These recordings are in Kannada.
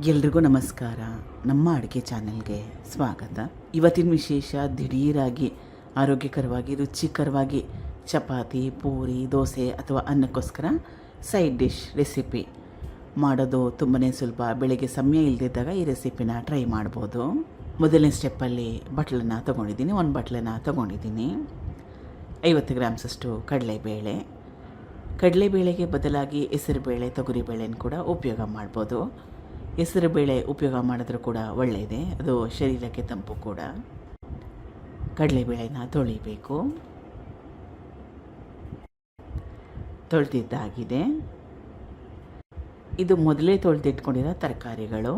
ಎಲ್ರಿಗೂ ನಮಸ್ಕಾರ. ನಮ್ಮ ಅಡುಗೆ ಚಾನೆಲ್ಗೆ ಸ್ವಾಗತ. ಇವತ್ತಿನ ವಿಶೇಷ ದಿಢೀರಾಗಿ ಆರೋಗ್ಯಕರವಾಗಿ ರುಚಿಕರವಾಗಿ ಚಪಾತಿ, ಪೂರಿ, ದೋಸೆ ಅಥವಾ ಅನ್ನಕ್ಕೋಸ್ಕರ ಸೈಡ್ ಡಿಶ್ ರೆಸಿಪಿ ಮಾಡೋದು ತುಂಬಾ ಸುಲಭ. ಬೆಳಗ್ಗೆ ಸಮಯ ಇಲ್ಲದಿದ್ದಾಗ ಈ ರೆಸಿಪಿನ ಟ್ರೈ ಮಾಡ್ಬೋದು. ಮೊದಲನೇ ಸ್ಟೆಪ್ಪಲ್ಲಿ ಬಟ್ಲನ್ನು ತೊಗೊಂಡಿದ್ದೀನಿ. ಒಂದು ಬಟ್ಲನ್ನು ತೊಗೊಂಡಿದ್ದೀನಿ. 50 ಗ್ರಾಮ್ಸಷ್ಟು ಕಡಲೆಬೇಳೆಗೆ ಬದಲಾಗಿ ಹೆಸರುಬೇಳೆ, ತೊಗರಿಬೇಳೆನ ಕೂಡ ಉಪಯೋಗ ಮಾಡ್ಬೋದು. ಹೆಸರುಬೇಳೆ ಉಪಯೋಗ ಮಾಡಿದ್ರೂ ಕೂಡ ಒಳ್ಳೆಯದೇ, ಅದು ಶರೀರಕ್ಕೆ ತಂಪು ಕೂಡ. ಕಡಲೆಬೇಳೆನ ತೊಳಿಬೇಕು. ತೊಳೆದಿದ್ದಾಗಿದೆ. ಇದು ಮೊದಲೇ ತೊಳೆದಿಟ್ಕೊಂಡಿರೋ ತರಕಾರಿಗಳು.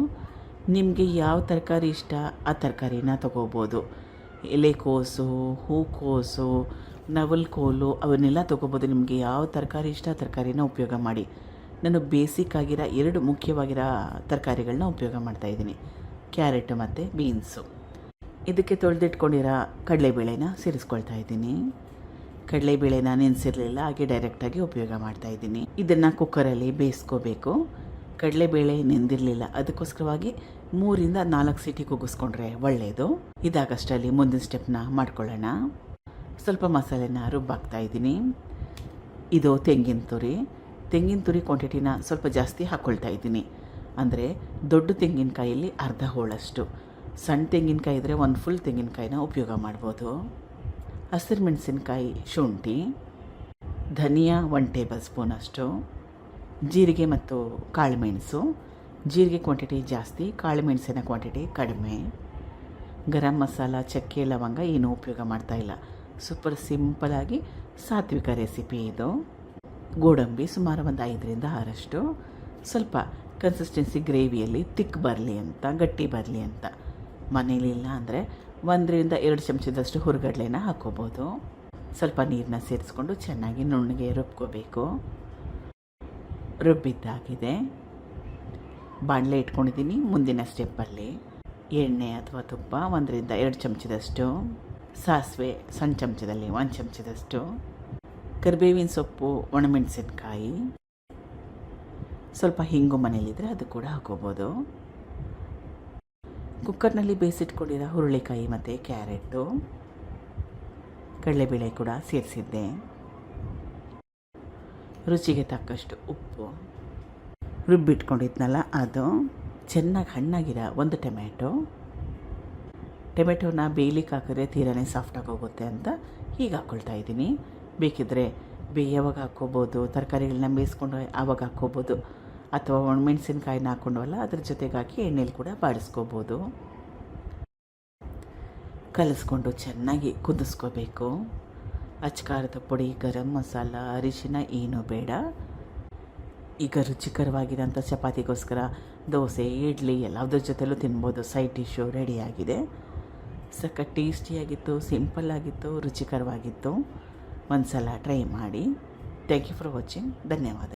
ನಿಮಗೆ ಯಾವ ತರಕಾರಿ ಇಷ್ಟ ಆ ತರಕಾರಿನ ತೊಗೋಬೋದು. ಎಲೆಕೋಸು, ಹೂಕೋಸು, ನವಲ್ಕೋಲು ಅವನ್ನೆಲ್ಲ ತೊಗೋಬೋದು. ನಿಮಗೆ ಯಾವ ತರಕಾರಿ ಇಷ್ಟ ಆ ತರಕಾರಿನ ಉಪಯೋಗ ಮಾಡಿ. ನಾನು ಬೇಸಿಕ್ ಆಗಿರೋ 2 ಮುಖ್ಯವಾಗಿರೋ ತರಕಾರಿಗಳನ್ನ ಉಪಯೋಗ ಮಾಡ್ತಾಯಿದ್ದೀನಿ, ಕ್ಯಾರೆಟ್ ಮತ್ತು ಬೀನ್ಸು. ಇದಕ್ಕೆ ತೊಳೆದಿಟ್ಕೊಂಡಿರೋ ಕಡಲೆಬೇಳೆನ ಸೇರಿಸ್ಕೊಳ್ತಾ ಇದ್ದೀನಿ. ಕಡಲೆಬೇಳೆನ ನೆನೆಸಿರಲಿಲ್ಲ, ಹಾಗೆ ಡೈರೆಕ್ಟಾಗಿ ಉಪಯೋಗ ಮಾಡ್ತಾಯಿದ್ದೀನಿ. ಇದನ್ನು ಕುಕ್ಕರಲ್ಲಿ ಬೇಯಿಸ್ಕೋಬೇಕು. ಕಡಲೆಬೇಳೆ ನೆಂದಿರಲಿಲ್ಲ, ಅದಕ್ಕೋಸ್ಕರವಾಗಿ 3 ರಿಂದ 4 ಸೀಟಿ ಕೂಗಿಸ್ಕೊಂಡ್ರೆ ಒಳ್ಳೆಯದು. ಇದಾಗಷ್ಟರಲ್ಲಿ ಮುಂದಿನ ಸ್ಟೆಪ್ನ ಮಾಡ್ಕೊಳ್ಳೋಣ. ಸ್ವಲ್ಪ ಮಸಾಲೆನ ರುಬ್ಬಾಕ್ತಾಯಿದ್ದೀನಿ. ಇದು ತೆಂಗಿನ ತುರಿ ಕ್ವಾಂಟಿಟಿನ ಸ್ವಲ್ಪ ಜಾಸ್ತಿ ಹಾಕ್ಕೊಳ್ತಾ ಇದ್ದೀನಿ. ಅಂದರೆ ದೊಡ್ಡ ತೆಂಗಿನಕಾಯಲ್ಲಿ ಅರ್ಧ ಹೋಳಷ್ಟು, ಸಣ್ಣ ತೆಂಗಿನಕಾಯಿ ಇದ್ದರೆ 1 ಫುಲ್ ತೆಂಗಿನಕಾಯಿನ ಉಪಯೋಗ ಮಾಡ್ಬೋದು. ಹಸಿರು ಮೆಣಸಿನ್ಕಾಯಿ, ಶುಂಠಿ, ಧನಿಯಾ 1 ಟೇಬಲ್ ಸ್ಪೂನ್ ಅಷ್ಟು, ಜೀರಿಗೆ ಮತ್ತು ಕಾಳುಮೆಣಸು. ಜೀರಿಗೆ ಕ್ವಾಂಟಿಟಿ ಜಾಸ್ತಿ, ಕಾಳುಮೆಣಸಿನ ಕ್ವಾಂಟಿಟಿ ಕಡಿಮೆ. ಗರಂ ಮಸಾಲ, ಚಕ್ಕೆ, ಲವಂಗ ಏನೂ ಉಪಯೋಗ ಮಾಡ್ತಾಯಿಲ್ಲ. ಸೂಪರ್ ಸಿಂಪಲಾಗಿ ಸಾತ್ವಿಕ ರೆಸಿಪಿ ಇದು. ಗೋಡಂಬಿ ಸುಮಾರು ಒಂದು 5 ರಿಂದ 6, ಸ್ವಲ್ಪ ಕನ್ಸಿಸ್ಟೆನ್ಸಿ ಗ್ರೇವಿಯಲ್ಲಿ ತಿಕ್ ಬರಲಿ ಅಂತ, ಗಟ್ಟಿ ಬರಲಿ ಅಂತ. ಮನೇಲಿಲ್ಲ ಅಂದರೆ 1 ರಿಂದ 2 ಚಮಚದಷ್ಟು ಹುರಿಗಡಲೆನ ಹಾಕ್ಕೋಬೋದು. ಸ್ವಲ್ಪ ನೀರನ್ನ ಸೇರಿಸ್ಕೊಂಡು ಚೆನ್ನಾಗಿ ನುಣ್ಣಗೆ ರುಬ್ಕೋಬೇಕು. ರುಬ್ಬಿದ್ದಾಗಿದೆ. ಬಾಣಲೆ ಇಟ್ಕೊಂಡಿದ್ದೀನಿ. ಮುಂದಿನ ಸ್ಟೆಪ್ಪಲ್ಲಿ ಎಣ್ಣೆ ಅಥವಾ ತುಪ್ಪ 1 ರಿಂದ 2 ಚಮಚದಷ್ಟು, ಸಾಸಿವೆ ಸಣ್ಣ ಚಮಚದಲ್ಲಿ 1 ಚಮಚದಷ್ಟು, ಕರಿಬೇವಿನ ಸೊಪ್ಪು, ಒಣಮೆಣಸಿನ್ಕಾಯಿ, ಸ್ವಲ್ಪ ಹಿಂಗು ಮನೇಲಿದ್ದರೆ ಅದು ಕೂಡ ಹಾಕೋಬೋದು. ಕುಕ್ಕರ್ನಲ್ಲಿ ಬೇಯಿಸಿಟ್ಕೊಂಡಿರೋ ಹುರುಳಿಕಾಯಿ ಮತ್ತು ಕ್ಯಾರೆಟು, ಕಡಲೆಬೇಳೆ ಕೂಡ ಸೇರಿಸಿದ್ದೆ. ರುಚಿಗೆ ತಕ್ಕಷ್ಟು ಉಪ್ಪು, ರುಬ್ಬಿಟ್ಕೊಂಡಿದ್ನಲ್ಲ ಅದು, ಚೆನ್ನಾಗಿ ಹಣ್ಣಾಗಿರೋ 1 ಟೊಮೆಟೊನ ಬೇಯಲಿಕ್ಕೆ ಹಾಕಿದ್ರೆ ತೀರನೇ ಸಾಫ್ಟಾಗಿ ಹೋಗುತ್ತೆ ಅಂತ ಹೀಗೆ ಹಾಕ್ಕೊಳ್ತಾ ಇದ್ದೀನಿ. ಬೇಕಿದ್ದರೆ ಬೇಯೋವಾಗ ಹಾಕ್ಕೋಬೋದು, ತರಕಾರಿಗಳನ್ನ ಬೇಯಿಸ್ಕೊಂಡು ಆವಾಗ ಹಾಕ್ಕೋಬೋದು, ಅಥವಾ ಒಣಮೆಣಸಿನ್ಕಾಯಿನ ಹಾಕ್ಕೊಂಡವಲ್ಲ ಅದ್ರ ಜೊತೆಗೆ ಹಾಕಿ ಎಣ್ಣೆಲಿ ಕೂಡ ಬಾಡಿಸ್ಕೋಬೋದು. ಕಲಿಸ್ಕೊಂಡು ಚೆನ್ನಾಗಿ ಕುದಿಸ್ಕೋಬೇಕು. ಅಚ್ಕಾರದ ಪುಡಿ, ಗರಂ ಮಸಾಲ, ಅರಿಶಿನ ಏನೂ ಬೇಡ. ಈಗ ರುಚಿಕರವಾಗಿರೋಂಥ ಚಪಾತಿಗೋಸ್ಕರ ದೋಸೆ, ಇಡ್ಲಿ ಎಲ್ಲದ್ರ ಜೊತೆಲೂ ತಿನ್ಬೋದು. ಸೈಡ್ ಡಿಶ್ಶು ರೆಡಿಯಾಗಿದೆ. ಸಖತ್ ಟೇಸ್ಟಿಯಾಗಿತ್ತು, ಸಿಂಪಲ್ಲಾಗಿತ್ತು, ರುಚಿಕರವಾಗಿತ್ತು. ಒಂದು ಸಲ ಟ್ರೈ ಮಾಡಿ. Thank you for watching. ಧನ್ಯವಾದ.